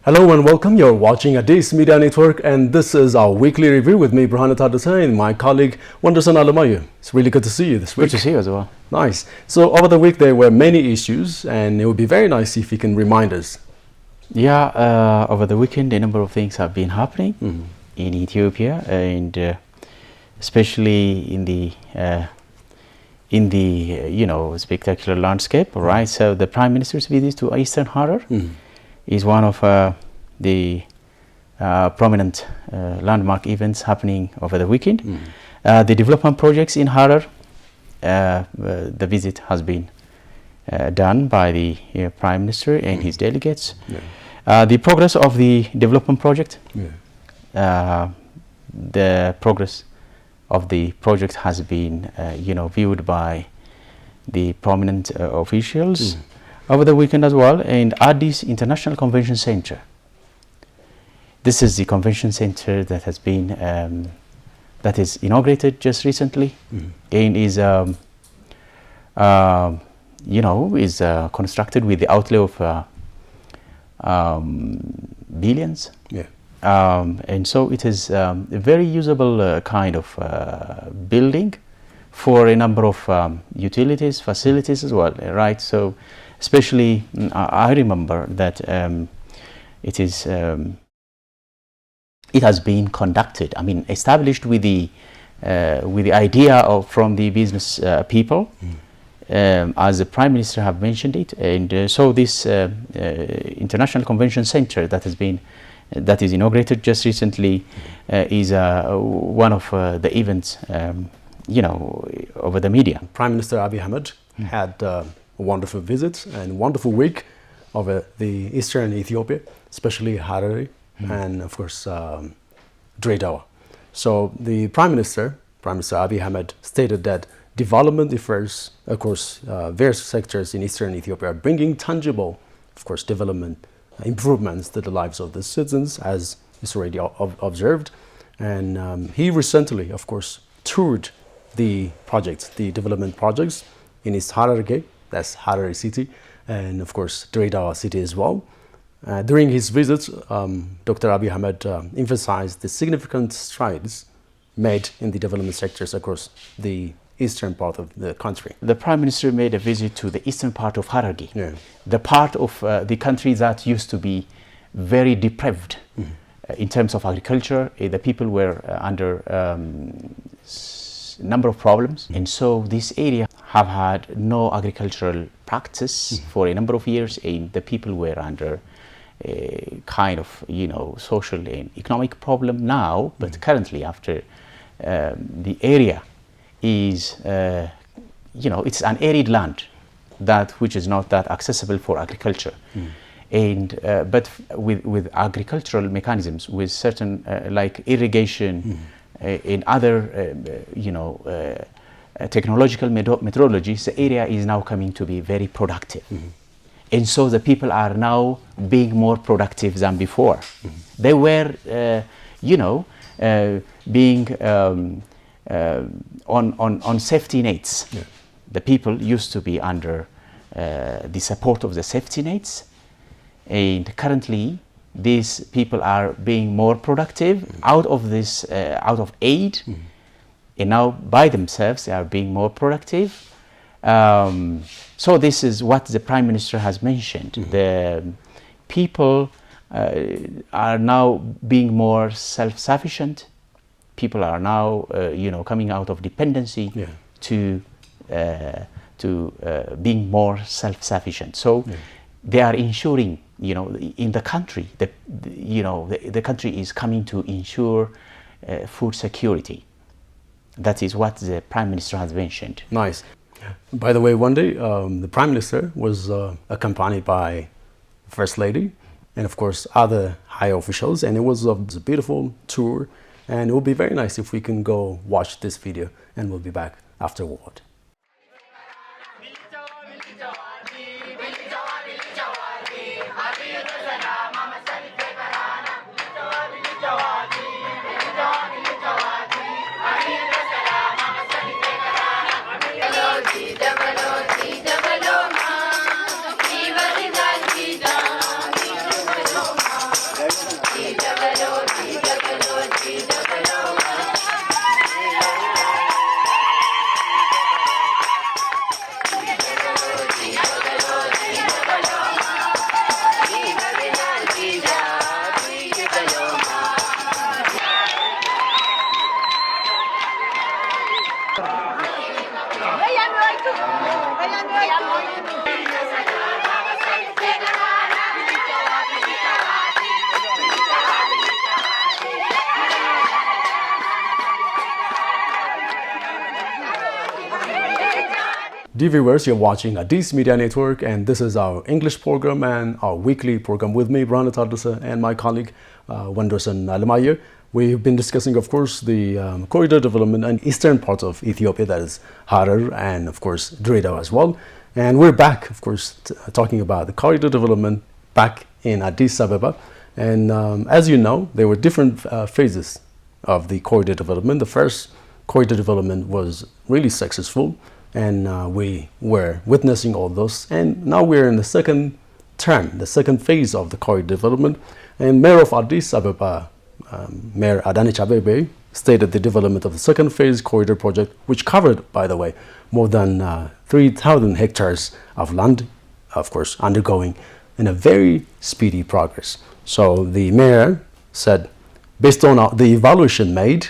Hello and welcome. You're watching Addis Media Network, and this is our weekly review with me, Burhan Tadasai, and my colleague Wonderson Alamayu. It's really good to see you this week. Good to see you as well. Nice. So over the week there were many issues, and it would be very nice if you can remind us. Yeah, over the weekend a number of things have been happening in Ethiopia, and especially in the spectacular landscape, right? So the Prime Minister's visit to Eastern Harar is one of the prominent landmark events happening over the weekend. The development projects in Harar, the visit has been done by the Prime Minister and his delegates. The progress of the development project, the progress of the project has been viewed by the prominent officials over the weekend as well. And Addis International Convention Center, this is the convention center that has been that is inaugurated just recently and is constructed with the outlay of billions. And so it is a very usable kind of building for a number of utilities, facilities as well, right? So especially I remember that it has been conducted, established with the idea of from the business people, as the Prime Minister have mentioned it. And so this International Convention Center that is inaugurated just recently is one of the events over the media. Prime Minister Abiy Ahmed had a wonderful visit and wonderful week over the eastern Ethiopia, especially Harare and of course Dredawa. So the Prime Minister Abiy Ahmed stated that development efforts across various sectors in eastern Ethiopia are bringing tangible, of course, development improvements to the lives of the citizens, as is already observed. And he recently, of course, toured the projects, the development projects in East Hararge, that's Harare city, and of course Dredawa city as well. During his visit, Dr. Abiy Ahmed emphasized the significant strides made in the development sectors across the eastern part of the country. The Prime Minister made a visit to the eastern part of Hararge, the part of the country that used to be very deprived in terms of agriculture. The people were under number of problems, and so this area have had no agricultural practice for a number of years, and the people were under a kind of social and economic problem now. But currently, after the area is it's an arid land which is not that accessible for agriculture, and but with agricultural mechanisms, with certain like irrigation and other technological methodologies, the area is now coming to be very productive. And so the people are now being more productive than before. They were being on safety nets. The people used to be under the support of the safety nets, and currently these people are being more productive out of this out of aid, and now by themselves they are being more productive. So this is what the Prime Minister has mentioned. The people are now being more self-sufficient. People are now coming out of dependency to being more self-sufficient. So they are ensuring, in the country, the country is coming to ensure food security. That is what the Prime Minister has mentioned. Nice. By the way, one day the Prime Minister was accompanied by First Lady and of course other high officials, and it was a beautiful tour, and it will be very nice if we can go watch this video, and we'll be back afterward. Dear viewers, you're watching Addis Media Network, and this is our English program and our weekly program with me, Brana Tardasa, and my colleague, Wenderson Alemayer. We've been discussing, of course, the corridor development in eastern part of Ethiopia, that is Harar, and of course, Dredao as well. And we're back, of course, talking about the corridor development back in Addis Ababa. And as you know, there were different phases of the corridor development. The first corridor development was really successful, and we were witnessing all those. And now we're in the second term, the second phase of the corridor development. And Mayor of Addis Ababa, Mayor Addis Ababa, stated the development of the second phase corridor project, which covered, by the way, more than 3,000 hectares of land, of course, undergoing in a very speedy progress. So the mayor said, based on the evaluation made,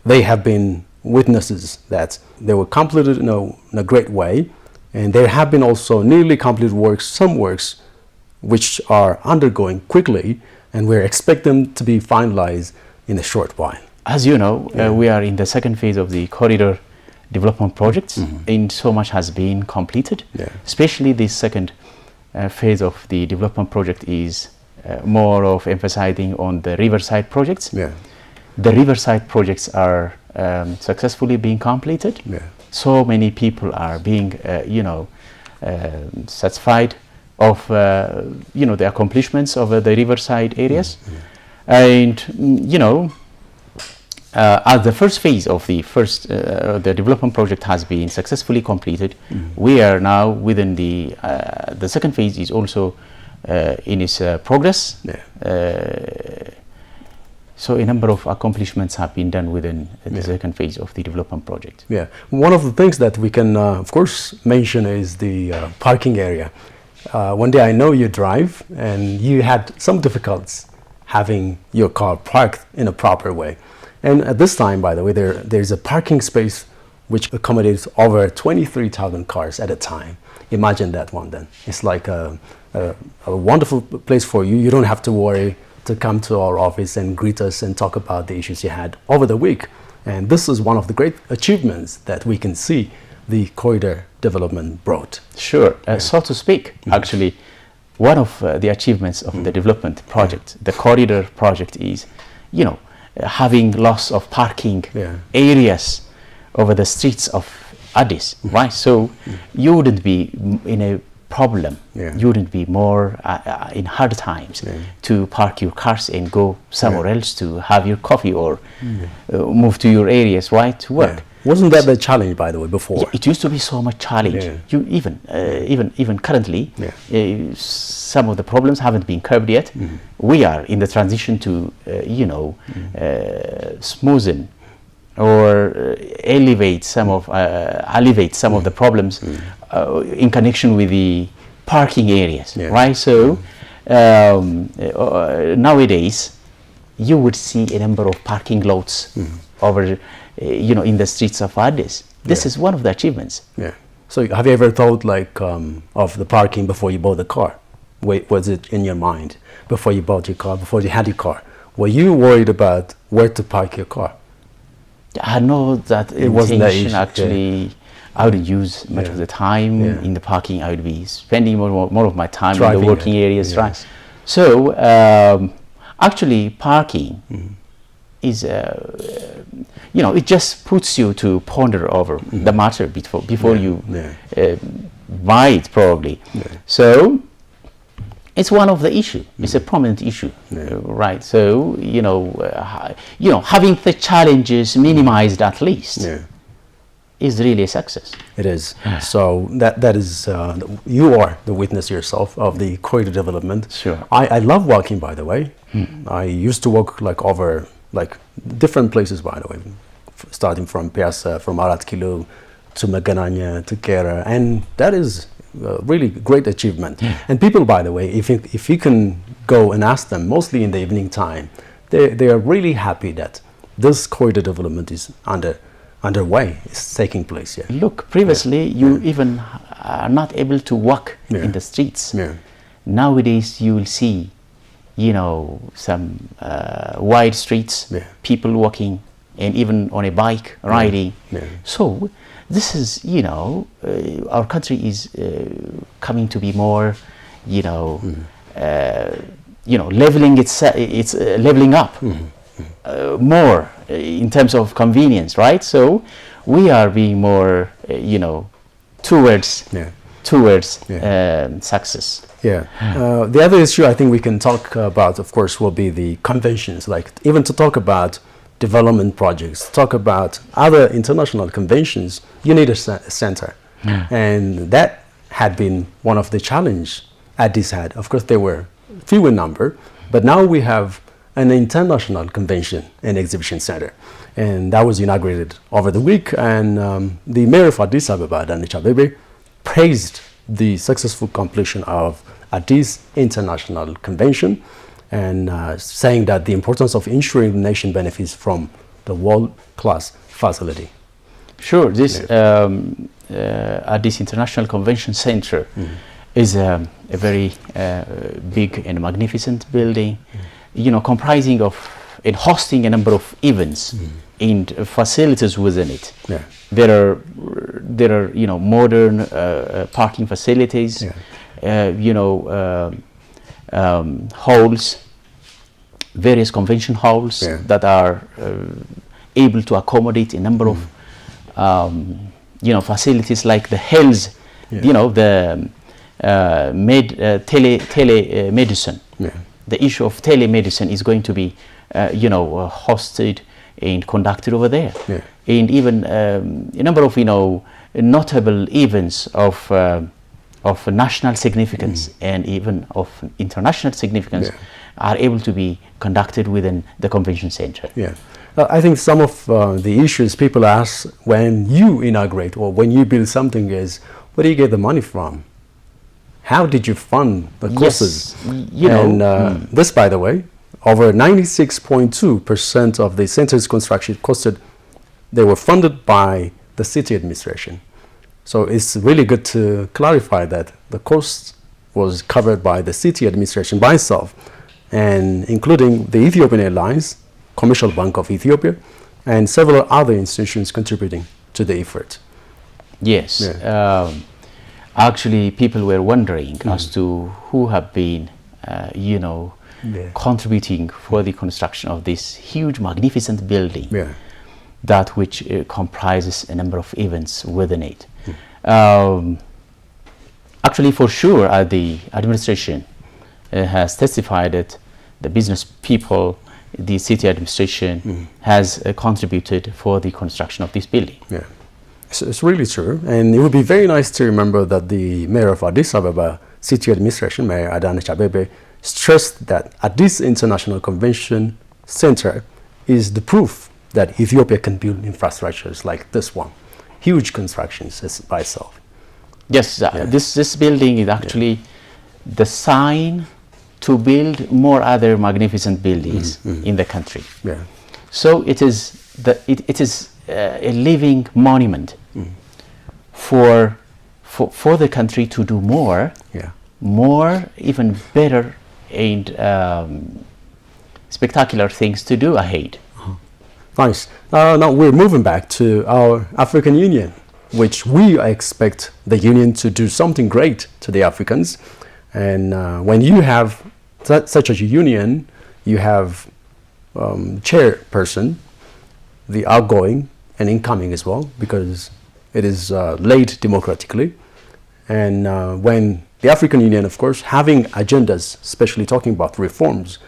they have been witnesses that they were completed in a great way, and there have been also nearly completed works, some works which are undergoing quickly, and we expect them to be finalized in a short while. As you know, we are in the second phase of the corridor development projects, and so much has been completed. Especially this second phase of the development project is more of emphasizing on the riverside projects. The riverside projects are successfully being completed. So many people are being, satisfied of, the accomplishments of the riverside areas. And, as the first phase of the the development project has been successfully completed, we are now within the second phase is also in its progress. So a number of accomplishments have been done within the second phase of the development project. One of the things that we can, of course, mention is the parking area. One day I know you drive, and you had some difficulties having your car parked in a proper way. And at this time, by the way, there's a parking space which accommodates over 23,000 cars at a time. Imagine that one then. It's like a wonderful place for you. You don't have to worry to come to our office and greet us and talk about the issues you had over the week. And this is one of the great achievements that we can see the corridor development brought. Sure, so to speak, actually, one of the achievements of the development project, the corridor project, is, having loss of parking areas over the streets of Addis, right? So you wouldn't be in a problem, you wouldn't be more in hard times to park your cars and go somewhere else to have your coffee or move to your areas, right, to work. Wasn't that the challenge, by the way, before? It used to be so much challenge. You even currently, some of the problems haven't been curbed yet. We are in the transition to, smoothen or alleviate some of the problems in connection with the parking areas, right? So nowadays, you would see a number of parking lots over, in the streets of Addis. This is one of the achievements. So have you ever thought of the parking before you bought the car? Was it in your mind before you bought your car, before you had your car? Were you worried about where to park your car? I know that it wasn't intention actually. I would use much of the time in the parking. I would be spending more of my time in the working areas, right? So actually, parking is, it just puts you to ponder over the matter before you buy it, probably. So it's one of the issue. It's a prominent issue, right? So having the challenges minimized at least is really a success. It is. So that is, you are the witness yourself of the corridor development. Sure. I love walking, by the way. I used to walk over different places, by the way, starting from Piazza, from Arat Kilo to Magananya to Kera, and that is a really great achievement. And people, by the way, if you can go and ask them, mostly in the evening time, they are really happy that this corridor development is underway. It's taking place. Yeah. Look, previously you even are not able to walk in the streets. Yeah. Nowadays you will see, you know, some wide streets, people walking, and even on a bike riding. Yeah. So this is, you know, our country is coming to be more, you know, leveling it's leveling up more in terms of convenience, right? So we are being more, towards success. Yeah. The other issue I think we can talk about, of course, will be the conventions. Like even to talk about development projects, talk about other international conventions, you need a center. And that had been one of the challenge Addis had. Of course, they were few in number, but now we have an international convention and exhibition center. And that was inaugurated over the week. And the mayor of Addis Ababa, Addis Ababa, praised the successful completion of Addis International Convention and saying that the importance of ensuring the nation benefits from the world-class facility. Sure, this Addis International Convention Center is a very big and magnificent building, comprising of and hosting a number of events and facilities within it. Yeah. There are modern parking facilities, halls, various convention halls that are able to accommodate a number of facilities like the health, the telemedicine. The issue of telemedicine is going to be hosted and conducted over there. And even a number of notable events of national significance and even of international significance are able to be conducted within the convention center. I think some of the issues people ask when you inaugurate or when you build something is, where do you get the money from? How did you fund the courses? This, by the way, over 96.2% of the center's construction they were funded by the city administration. So it's really good to clarify that the cost was covered by the city administration by itself, and including the Ethiopian Airlines, Commercial Bank of Ethiopia, and several other institutions contributing to the effort. Yes. Actually, people were wondering as to who have been, contributing for the construction of this huge, magnificent building, that which comprises a number of events within it. Actually, for sure, the administration has testified that the business people, the city administration has contributed for the construction of this building. It's really true, and it would be very nice to remember that the mayor of Addis Ababa, city administration, Mayor Addis Ababa, stressed that Addis International Convention Center is the proof that Ethiopia can build infrastructures like this one, huge constructions by itself. Yes, this building is actually the sign to build more other magnificent buildings in the country. So it is a living monument for the country to do more, even better and spectacular things to do ahead. Nice. Now we're moving back to our African Union, which we expect the Union to do something great to the Africans. And when you have such a union, you have chairperson, the outgoing and incoming as well, because it is laid democratically. And when the African Union, of course, having agendas, especially talking about reforms,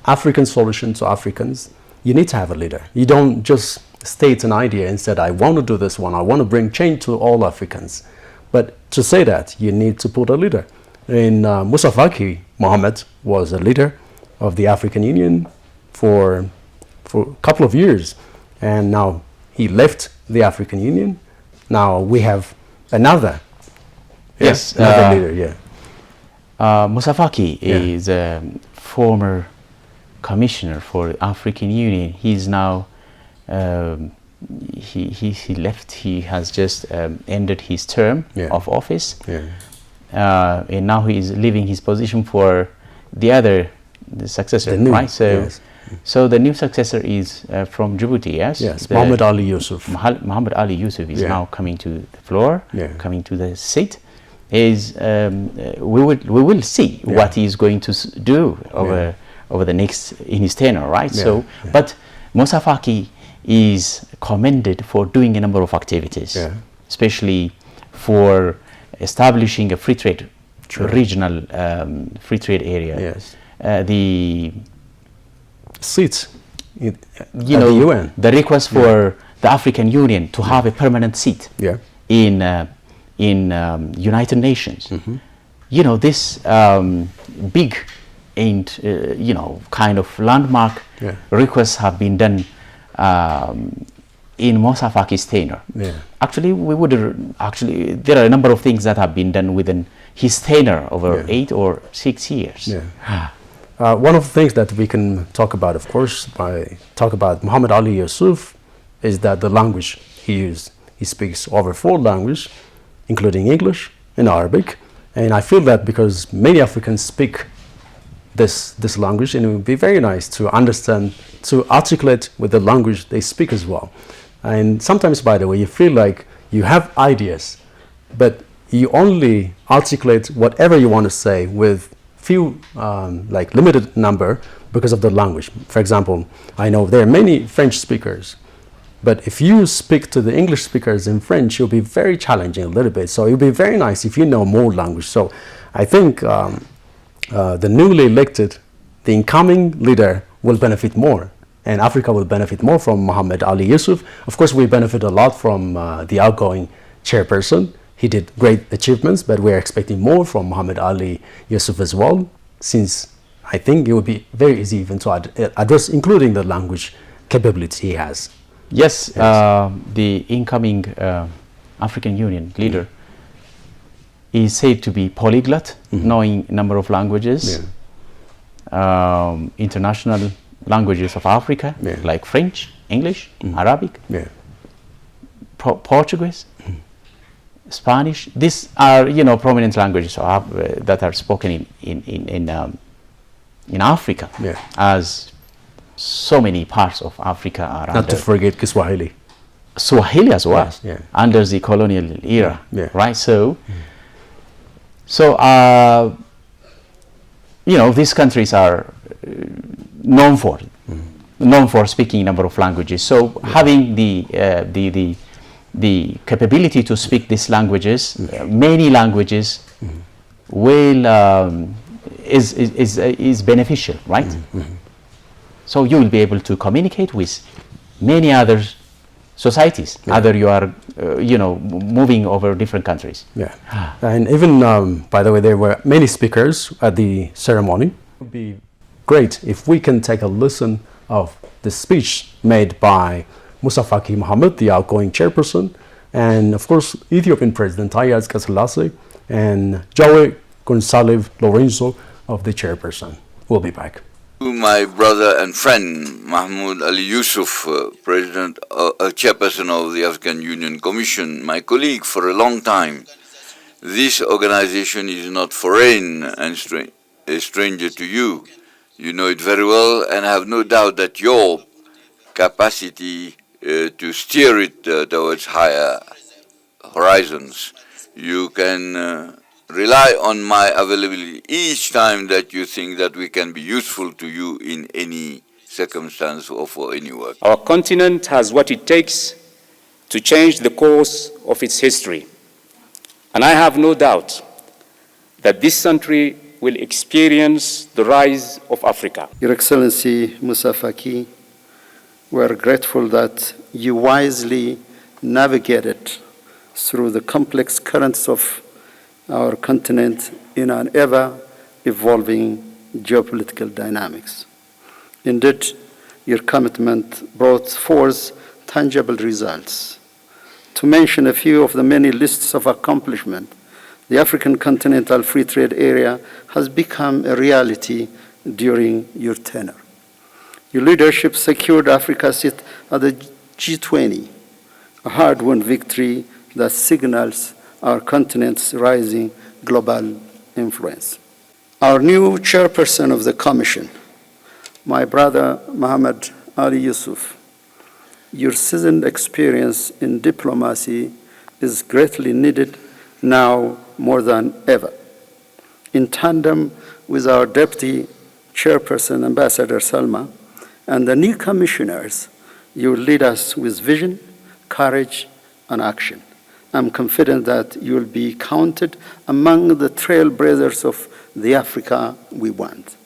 African solutions to Africans, you need to have a leader. You don't just state an idea and say, I want to do this one, I want to bring change to all Africans. But to say that, you need to put a leader. And Musa Faki Mohammed was a leader of the African Union for a couple of years. And now he left the African Union. Now we have another. Another leader, Musa Faki is a former commissioner for the African Union. He's now he left. He has just ended his term of office, and now he is leaving his position for the successor, right? So, so the new successor is from Djibouti, yes? Yes, Mohammed Ali Yusuf. Mohammed Ali Yusuf is now coming to the floor, coming to the seat. Is we will see what he is going to do over the next in his tenure, right? So, but Moussa Faki is commended for doing a number of activities, especially for establishing a free trade regional free trade area. Yes. The seats at the UN. The request for the African Union to have a permanent seat in United Nations. You know, this big and kind of landmark requests have been done in Moussa Faki's tenure. Actually, there are a number of things that have been done within his tenure over 8 or 6 years. One of the things that we can talk about, of course, talk about Mohammed Ali Yusuf, is that the language he used. He speaks over 4 languages, including English and Arabic. And I feel that because many Africans speak this language, and it would be very nice to understand, to articulate with the language they speak as well. And sometimes, by the way, you feel like you have ideas, but you only articulate whatever you want to say with few, like limited number, because of the language. For example, I know there are many French speakers, but if you speak to the English speakers in French, you'll be very challenging a little bit. So it'll be very nice if you know more language. So I think the newly elected, the incoming leader will benefit more, and Africa will benefit more from Mohammed Ali Yusuf. Of course, we benefit a lot from the outgoing chairperson. He did great achievements, but we're expecting more from Mohammed Ali Yusuf as well, since I think it would be very easy even to address, including the language capability he has. Yes, the incoming African Union leader is said to be polyglot, knowing a number of languages, international languages of Africa, like French, English, Arabic, Portuguese, Spanish. These are, prominent languages that are spoken in Africa, as so many parts of Africa are Not to forget Kiswahili. Swahili as well, under the colonial era, right? So, these countries are known for speaking a number of languages. So having the capability to speak these languages, many languages, will is beneficial, right? So you will be able to communicate with many other societies, either you are, moving over different countries. And even, by the way, there were many speakers at the ceremony. It would be great if we can take a listen of the speech made by Moussa Faki Mohammed, the outgoing chairperson, and of course, Ethiopian President Haile Selassie, and Joe Gonçalves Lorenzo of the chairperson. We'll be back. My brother and friend Mahmoud Ali Yusuf, President, Chairperson of the African Union Commission, my colleague for a long time. This organization is not foreign and a stranger to you. You know it very well, and I have no doubt that your capacity to steer it towards higher horizons, you can rely on my availability each time that you think that we can be useful to you in any circumstance or for any work. Our continent has what it takes to change the course of its history. And I have no doubt that this country will experience the rise of Africa. Your Excellency Moussa Faki, we are grateful that you wisely navigated through the complex currents of our continent in an ever-evolving geopolitical dynamics. Indeed, your commitment brought forth tangible results. To mention a few of the many lists of accomplishment, the African Continental Free Trade Area has become a reality during your tenure. Your leadership secured Africa's seat at the G20, a hard-won victory that signals our continent's rising global influence. Our new chairperson of the Commission, my brother Muhammad Ali Yusuf, your seasoned experience in diplomacy is greatly needed now more than ever. In tandem with our Deputy Chairperson, Ambassador Salma, and the new commissioners, you will lead us with vision, courage, and action. I'm confident that you will be counted among the trailblazers of the Africa we want.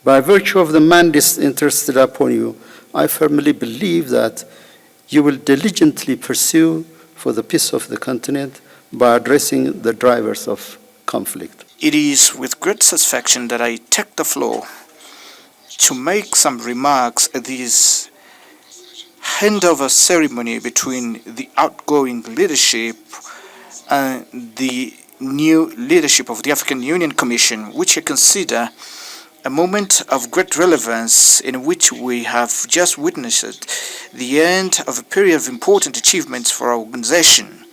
By virtue of the mandate entrusted upon you, I firmly believe that you will diligently pursue for the peace of the continent by addressing the drivers of conflict. It is with great satisfaction that I take the floor to make some remarks at this handover ceremony between the outgoing leadership and the new leadership of the African Union Commission, which I consider a moment of great relevance in which we have just witnessed the end of a period of important achievements for our organization,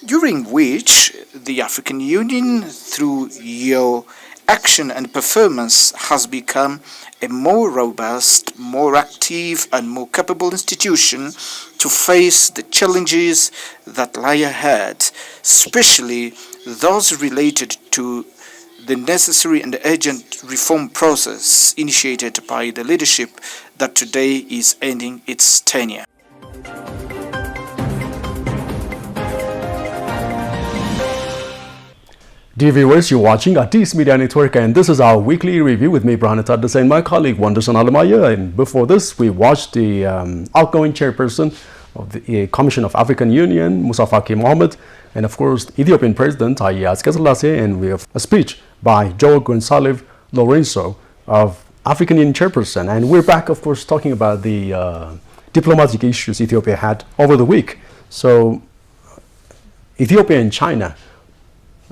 during which the African Union, through your action and performance, has become a more robust, more active, and more capable institution to face the challenges that lie ahead, especially those related to the necessary and urgent reform process initiated by the leadership that today is ending its tenure. Dear viewers, you're watching Addis Media Network, and this is our weekly review with me, Brahana Addis, and my colleague Wanderson Alamaya. And before this, we watched the outgoing chairperson of the Commission of African Union, Musa Faki Mohammed, and of course, the Ethiopian President, Haile Selassie, and we have a speech by Joe Gonçalves Lourenço of African Union chairperson. And we're back, of course, talking about the diplomatic issues Ethiopia had over the week. So, Ethiopia and China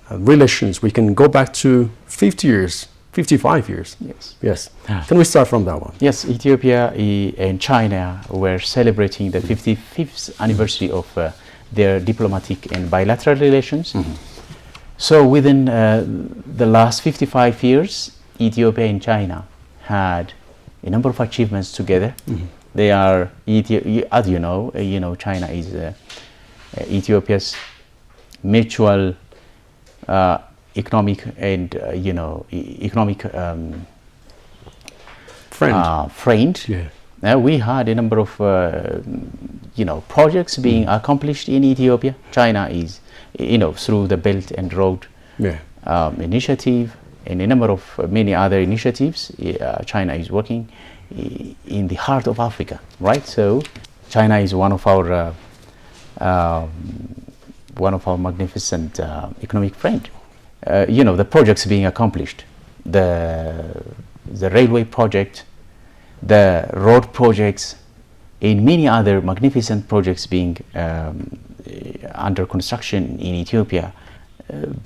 relations, we can go back to 50 years, 55 years. Yes. Can we start from that one? Yes, Ethiopia and China were celebrating the 55th anniversary of their diplomatic and bilateral relations. So within the last 55 years, Ethiopia and China had a number of achievements together. They are, as you know, China is Ethiopia's mutual economic and economic friend. We had a number of projects being accomplished in Ethiopia. China is through the Belt and Road initiative and a number of many other initiatives. China is working in the heart of Africa, right? So China is one of our magnificent economic friend. The projects being accomplished, the railway project, the road projects, and many other magnificent projects being under construction in Ethiopia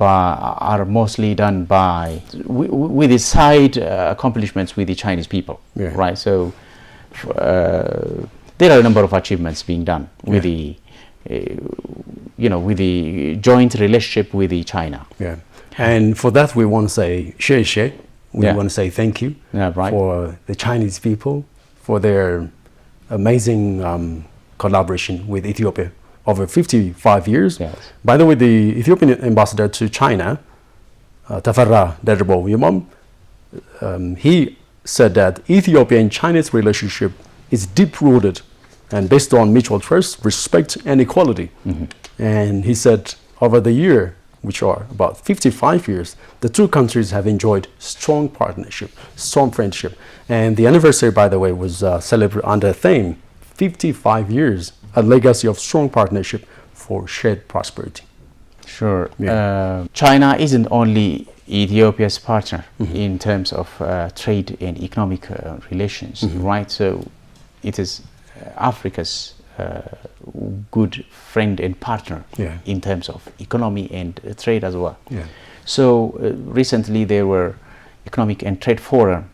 are mostly done by with the side accomplishments with the Chinese people, right? So there are a number of achievements being done with the with the joint relationship with the China. And for that we want to say xie. We want to say thank you for the Chinese people for their amazing collaboration with Ethiopia over 55 years. By the way, the Ethiopian ambassador to China, Tafara Derbo Yimam, he said that Ethiopia and China's relationship is deep-rooted and based on mutual trust, respect, and equality. And he said over the year, which are about 55 years, the two countries have enjoyed strong partnership, strong friendship. And the anniversary, by the way, was celebrated under a theme, 55 years, a legacy of strong partnership for shared prosperity. Sure. China isn't only Ethiopia's partner in terms of trade and economic relations, right? So it is Africa's good friend and partner in terms of economy and trade as well. So recently there were economic and trade forum,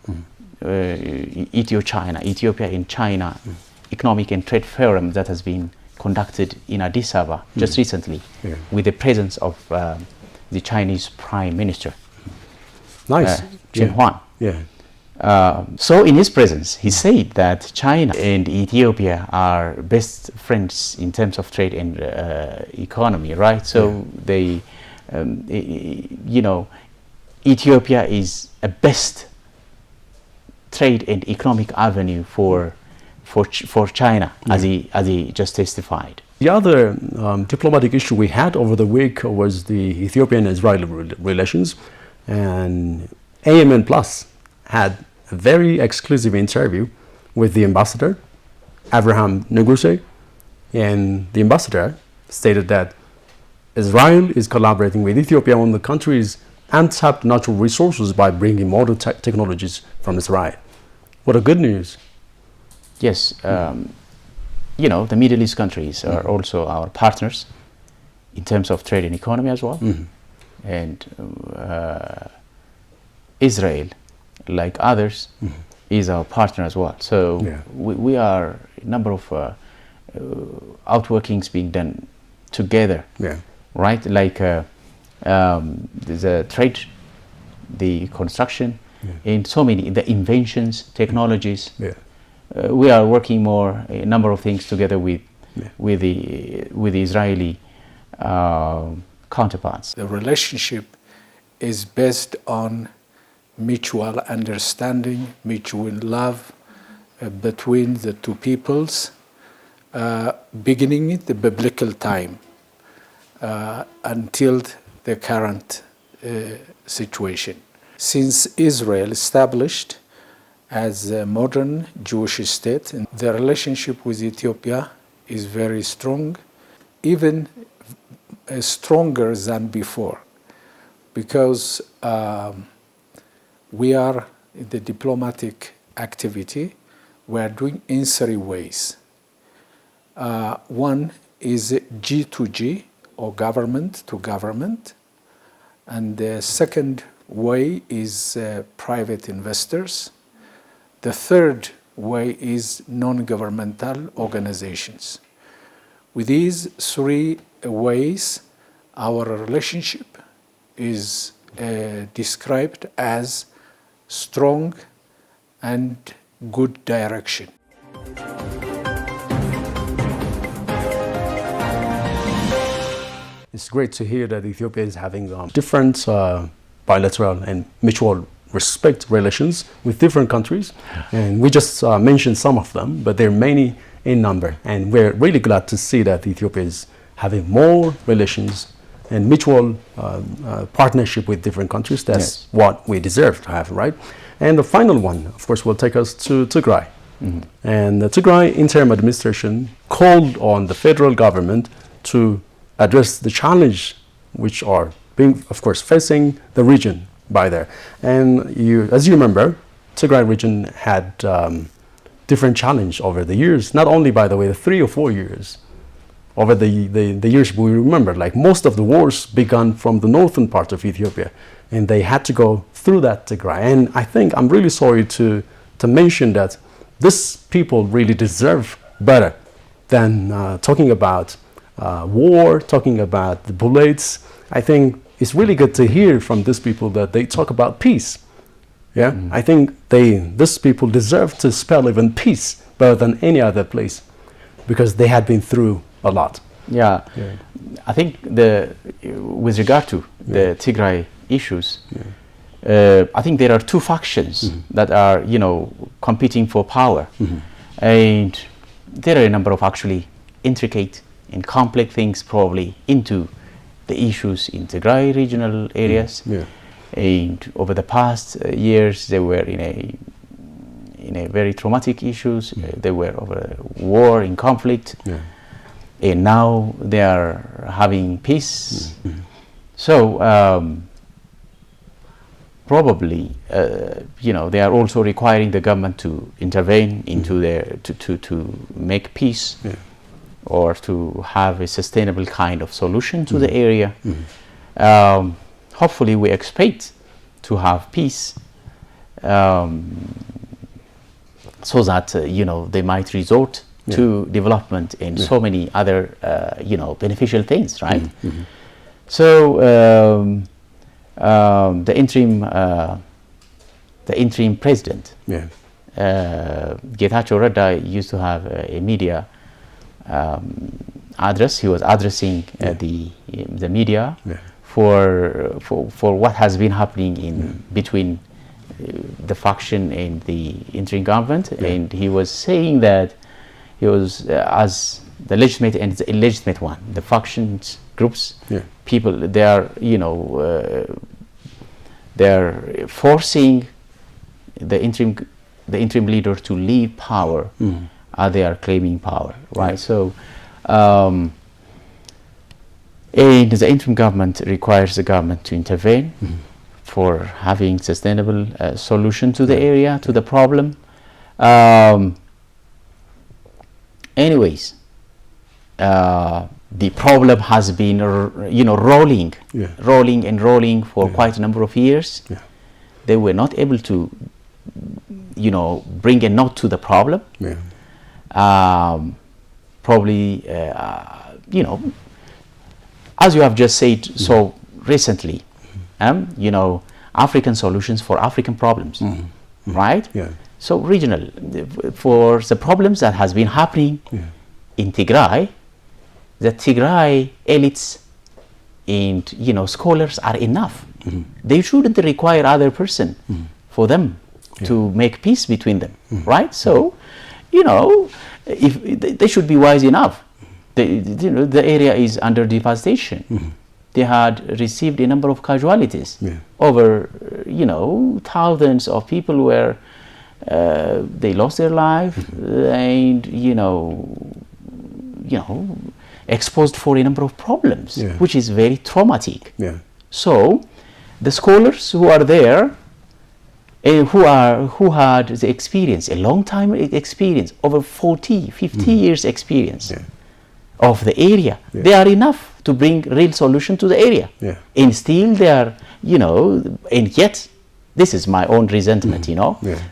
Ethiopia and China Economic and Trade Forum that has been conducted in Addis Ababa just recently, with the presence of the Chinese Prime Minister, Nice. Chen Huan. Yeah. So in his presence, he said that China and Ethiopia are best friends in terms of trade and economy, right? So they, you know, Ethiopia is a best trade and economic avenue for China, as he just testified. The other diplomatic issue we had over the week was the Ethiopian-Israeli relations, and AMN Plus had a very exclusive interview with the ambassador, Abraham Neguse, and the ambassador stated that Israel is collaborating with Ethiopia on the country's untapped natural resources by bringing modern technologies from Israel. What a good news. Yes, you know, the Middle East countries are also our partners in terms of trade and economy as well. And Israel, like others, is our partner as well. So we are a number of outworkings being done together, right? Like there's a trade, the construction, and so many, the inventions, technologies. We are working more, a number of things together with the Israeli counterparts. The relationship is based on mutual understanding, mutual love between the two peoples, beginning at the biblical time until the current situation. Since Israel established as a modern Jewish state, the relationship with Ethiopia is very strong, even stronger than before, because we are in the diplomatic activity. We are doing in three ways. One is G2G, or government to government, and the second way is private investors. The third way is non-governmental organizations. With these three ways, our relationship is described as strong and good direction. It's great to hear that Ethiopia is having different bilateral and mutual respect relations with different countries, and we just mentioned some of them, but there are many in number, and we're really glad to see that Ethiopia is having more relations and mutual partnership with different countries. That's what we deserve to have, right? And the final one, of course, will take us to Tigray. And the Tigray interim administration called on the federal government to address the challenge which are being, of course, facing the region by there. And as you remember, Tigray region had different challenge over the years, not only, by the way, the 3 or 4 years. Over the years, we remember, like most of the wars began from the northern part of Ethiopia, and they had to go through that Tigray. And I think I'm really sorry to mention that this people really deserve better than talking about war, talking about the bullets. I think it's really good to hear from these people that they talk about peace. I think these people deserve to spell even peace better than any other place, because they had been through a lot. I think with regard to the Tigray issues, I think there are two factions that are, competing for power, and there are a number of actually intricate and complex things probably into the issues in Tigray regional areas. And over the past years, they were in a very traumatic issues. They were over war in conflict. And now they are having peace. So probably, they are also requiring the government to intervene into their to make peace, or to have a sustainable kind of solution to the area. Hopefully, we expect to have peace, so that they might resort to development and so many other, beneficial things, right? So the interim president, Getachew Reda, used to have a media address. He was addressing the media for what has been happening in between the faction and the interim government, and he was saying that he was as the legitimate and the illegitimate one, the factions groups, people, they are they're forcing the interim leader to leave power, as they are claiming power, right? So and the interim government requires the government to intervene for having sustainable solution to the area, to the problem. Anyways, the problem has been, rolling for quite a number of years. They were not able to, bring a note to the problem. Probably, as you have just said so recently, African solutions for African problems, right? So regional, for the problems that has been happening in Tigray, the Tigray elites and scholars are enough. They shouldn't require other person for them to make peace between them, right? So, if they should be wise enough. The area is under devastation. They had received a number of casualties. Over, thousands of people were they lost their life and exposed for a number of problems, which is very traumatic. So the scholars who are there, who had the experience, a long time experience, over 40, 50 years experience of the area, they are enough to bring real solution to the area. And still they are, and yet this is my own resentment,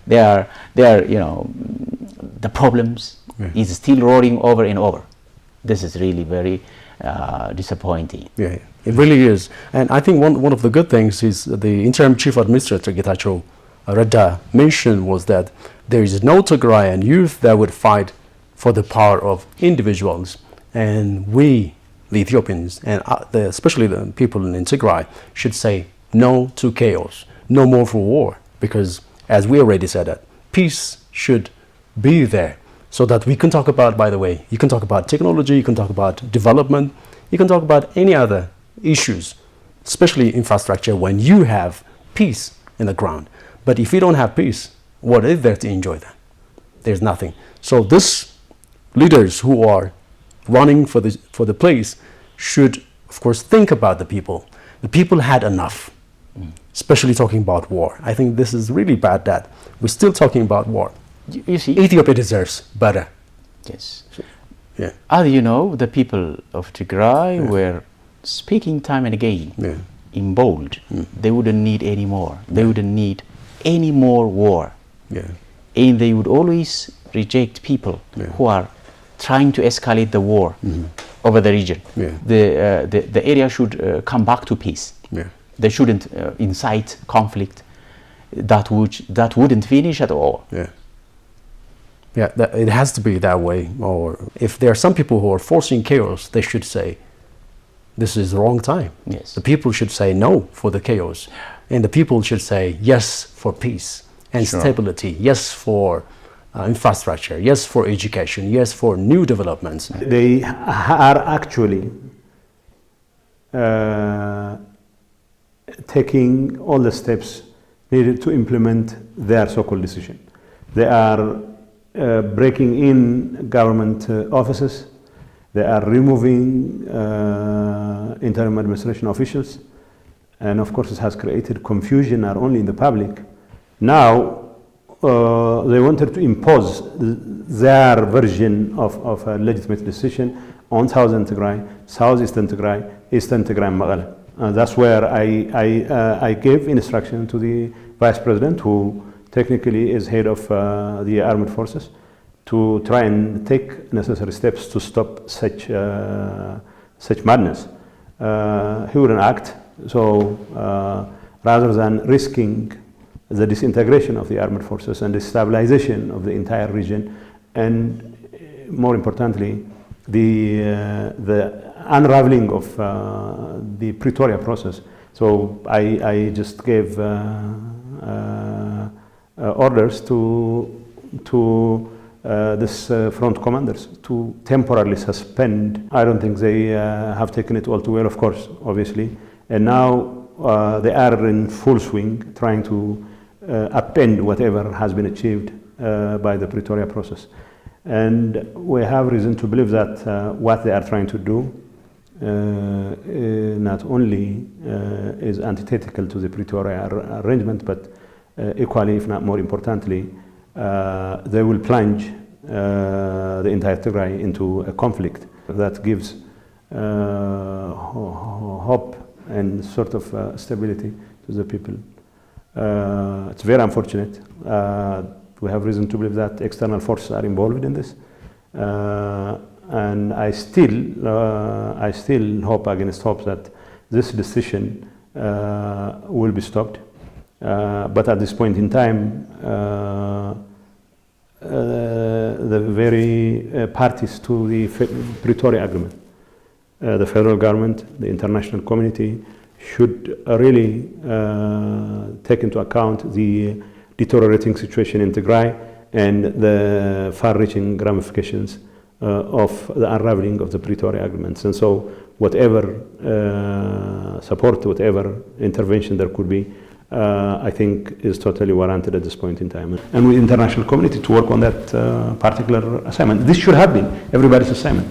they are, the problems is still roaring over and over. This is really very disappointing. It really is. And I think one of the good things is the interim chief administrator, Getachew Reda, mentioned was that there is no Tigrayan youth that would fight for the power of individuals. And we, the Ethiopians, and especially the people in Tigray, should say no to chaos, no more for war. Because as we already said, that peace should be there. So that we can talk about, by the way, you can talk about technology, you can talk about development, you can talk about any other issues, especially infrastructure, when you have peace in the ground. But if you don't have peace, what is there to enjoy then? There's nothing. So these leaders who are running for the place should, of course, think about the people. The people had enough, especially talking about war. I think this is really bad that we're still talking about war. You see, Ethiopia deserves better. Yes. Yeah. As you know, the people of Tigray were speaking time and again in bold. They wouldn't need any more. They wouldn't need any more war. And they would always reject people who are trying to escalate the war over the region. The area should come back to peace. They shouldn't incite conflict that wouldn't finish at all. It has to be that way. Or if there are some people who are forcing chaos, they should say, this is the wrong time. The people should say no for the chaos. And the people should say yes for peace and stability, yes for infrastructure, yes for education, yes for new developments. They are actually taking all the steps needed to implement their so-called decision. They are breaking in government offices. They are removing interim administration officials. And of course, it has created confusion not only in the public. Now, they wanted to impose their version of a legitimate decision on Southern Tigray, Southeastern Tigray, Eastern Tigray, and Mekelle. That's where I gave instruction to the Vice President, who technically is head of the armed forces, to try and take necessary steps to stop such madness. He wouldn't act. So rather than risking the disintegration of the armed forces and the stabilization of the entire region, and more importantly, the unraveling of the Pretoria process. So I just gave orders to this front commanders to temporarily suspend. I don't think they have taken it all too well, of course, obviously. And now they are in full swing trying to upend whatever has been achieved by the Pretoria process. And we have reason to believe that what they are trying to do not only is antithetical to the Pretoria arrangement, but equally, if not more importantly, they will plunge the entire Tigray into a conflict that gives hope and sort of stability to the people. It's very unfortunate. We have reason to believe that external forces are involved in this. And I still hope against hope that this decision will be stopped. But at this point in time, the very parties to the Pretoria Agreement, the federal government, the international community, should really take into account the deteriorating situation in Tigray and the far-reaching ramifications of the unraveling of the Pretoria agreements. And so whatever support, whatever intervention there could be, I think is totally warranted at this point in time. And with the international community to work on that particular assignment. This should have been everybody's assignment.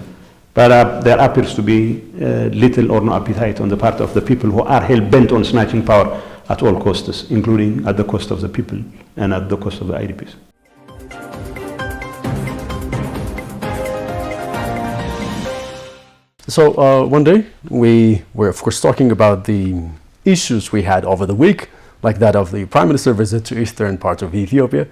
But there appears to be little or no appetite on the part of the people who are hell-bent on snatching power at all costs, including at the cost of the people and at the cost of the IDPs. So one day we were, of course, talking about the issues we had over the week, like that of the Prime Minister's visit to eastern part of Ethiopia,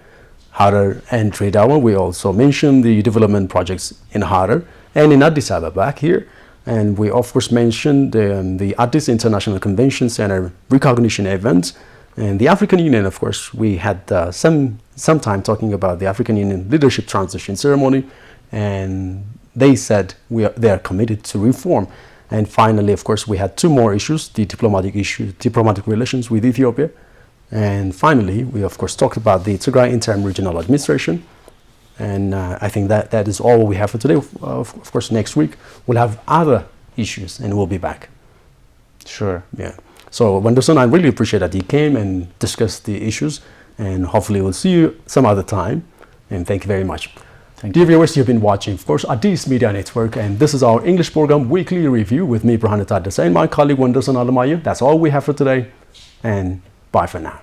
Harar and Dreddawa. We also mentioned the development projects in Harar and in Addis Ababa back here. And we, of course, mentioned the Addis International Convention Center recognition event. And the African Union, of course, we had some time talking about the African Union leadership transition ceremony. And they said they are committed to reform. And finally, of course, we had two more issues, the diplomatic relations with Ethiopia. And finally, we, of course, talked about the Tigray Interim Regional Administration. And I think that is all we have for today. Of course, next week we'll have other issues and we'll be back. Sure. Yeah. So, Wenderson, I really appreciate that you came and discussed the issues. And hopefully we'll see you some other time. And thank you very much. Dear viewers, you've been watching, of course, Addis Media Network. And this is our English program weekly review with me, Burhan Taddasa, and my colleague, Wenderson Alamayu. That's all we have for today. And bye for now.